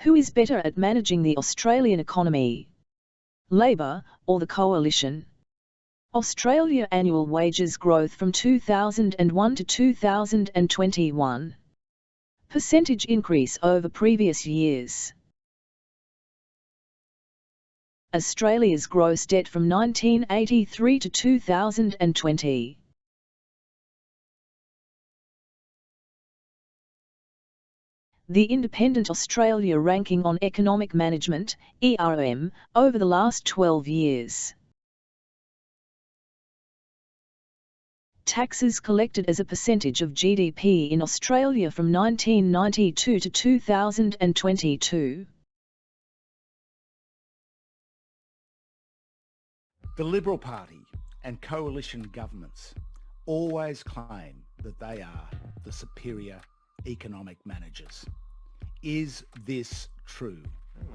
Who is better at managing the Australian economy? Labor or the Coalition? Australia annual wages growth from 2001 to 2021. Percentage increase over previous years. Australia's gross debt from 1983 to 2020. The Independent Australia Ranking on Economic Management, ERM, over the last 12 years. Taxes collected as a percentage of GDP in Australia from 1992 to 2022. The Liberal Party and coalition governments always claim that they are the superior economic managers. Is this true?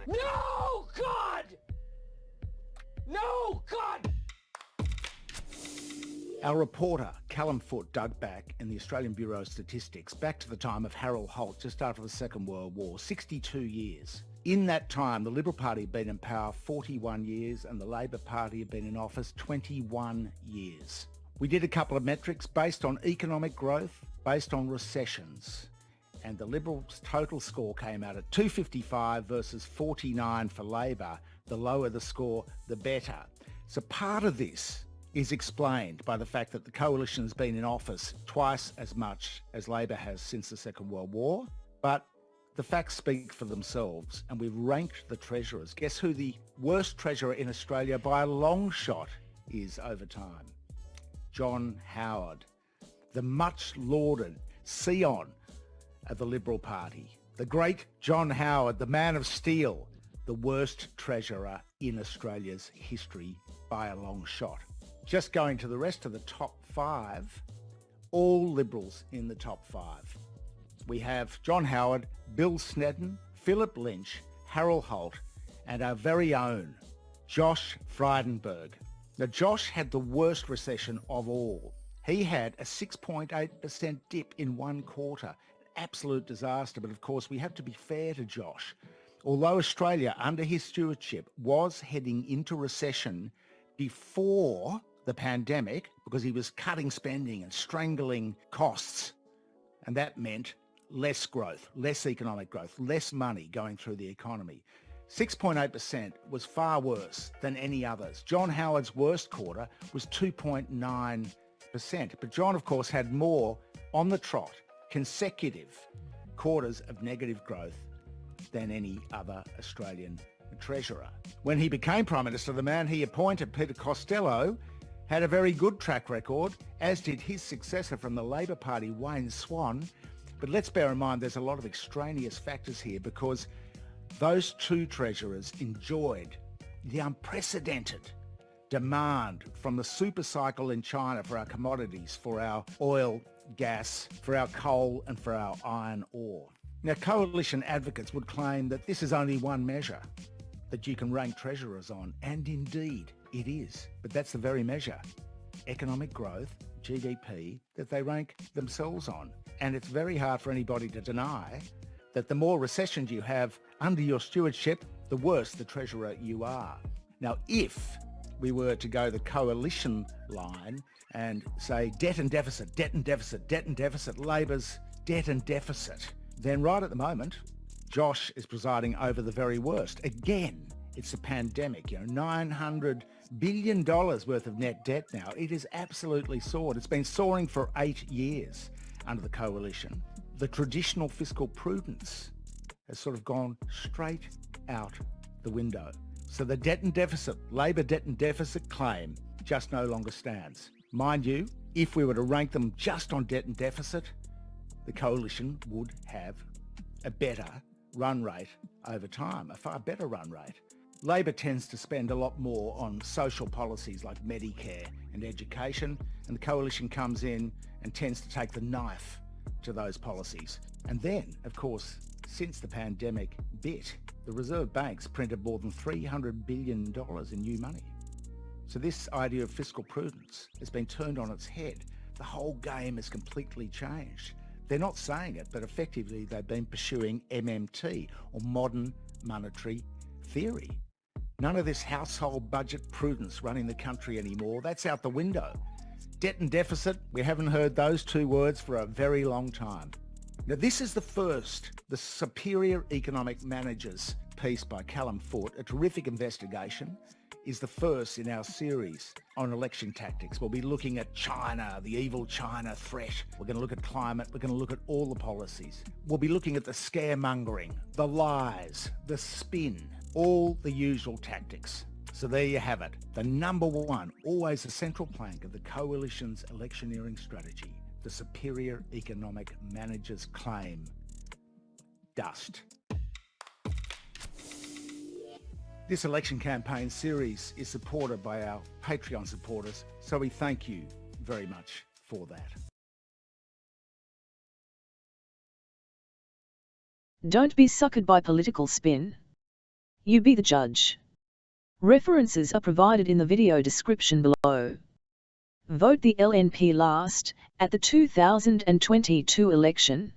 No, God! No, God! Our reporter, Callum Foote, dug back in the Australian Bureau of Statistics back to the time of Harold Holt, just after the Second World War, 62 years. In that time, the Liberal Party had been in power 41 years and the Labor Party had been in office 21 years. We did a couple of metrics based on economic growth, based on recessions, and the Liberals' total score came out at 255 versus 49 for Labor. The lower the score, the better. So part of this is explained by the fact that the coalition has been in office twice as much as Labor has since the Second World War. But the facts speak for themselves, and we've ranked the treasurers. Guess who the worst treasurer in Australia by a long shot is over time? John Howard, the much lauded scion of the Liberal Party. The great John Howard, the man of steel, the worst treasurer in Australia's history by a long shot. Just going to the rest of the top five, all Liberals in the top five. We have John Howard, Bill Snedden, Philip Lynch, Harold Holt, and our very own Josh Frydenberg. Now, Josh had the worst recession of all. He had a 6.8% dip in one quarter. An absolute disaster, but of course we have to be fair to Josh. Although Australia, under his stewardship, was heading into recession before the pandemic, because he was cutting spending and strangling costs, and that meant less growth, less economic growth, less money going through the economy. 6.8% was far worse than any others. John Howard's worst quarter was 2.9%. But John, of course, had more on the trot, consecutive quarters of negative growth than any other Australian treasurer. When he became Prime Minister, the man he appointed, Peter Costello, had a very good track record, as did his successor from the Labor Party, Wayne Swan. But let's bear in mind there's a lot of extraneous factors here, because those two treasurers enjoyed the unprecedented demand from the super cycle in China for our commodities, for our oil, gas, for our coal and for our iron ore. Now, coalition advocates would claim that this is only one measure that you can rank treasurers on, and indeed it is. But that's the very measure, economic growth, GDP, that they rank themselves on. And it's very hard for anybody to deny that the more recessions you have under your stewardship, the worse the treasurer you are. Now, if we were to go the coalition line and say debt and deficit, debt and deficit, debt and deficit, Labor's debt and deficit, then right at the moment, Josh is presiding over the very worst. Again, it's a pandemic, $900 billion worth of net debt now. It is absolutely soared. It's been soaring for 8 years under the coalition. The traditional fiscal prudence has sort of gone straight out the window. So the debt and deficit, Labor debt and deficit claim just no longer stands. Mind you, if we were to rank them just on debt and deficit, the coalition would have a better run rate over time, a far better run rate. Labor tends to spend a lot more on social policies like Medicare and education, and the coalition comes in and tends to take the knife to those policies. And then, of course, since the pandemic bit, the Reserve Bank's printed more than $300 billion in new money. So this idea of fiscal prudence has been turned on its head. The whole game has completely changed. They're not saying it, but effectively they've been pursuing MMT, or modern monetary theory. None of this household budget prudence running the country anymore. That's out the window. Debt and deficit, we haven't heard those two words for a very long time. Now, this is the Superior Economic Managers piece by Callum Foote, a terrific investigation, is the first in our series on election tactics. We'll be looking at China, the evil China threat. We're going to look at climate. We're going to look at all the policies. We'll be looking at the scaremongering, the lies, the spin, all the usual tactics. So there you have it. The number one, always a central plank of the Coalition's electioneering strategy, the Superior Economic Managers claim. Dust. This election campaign series is supported by our Patreon supporters, so we thank you very much for that. Don't be suckered by political spin. You be the judge. References are provided in the video description below. Vote the LNP last at the 2022 election.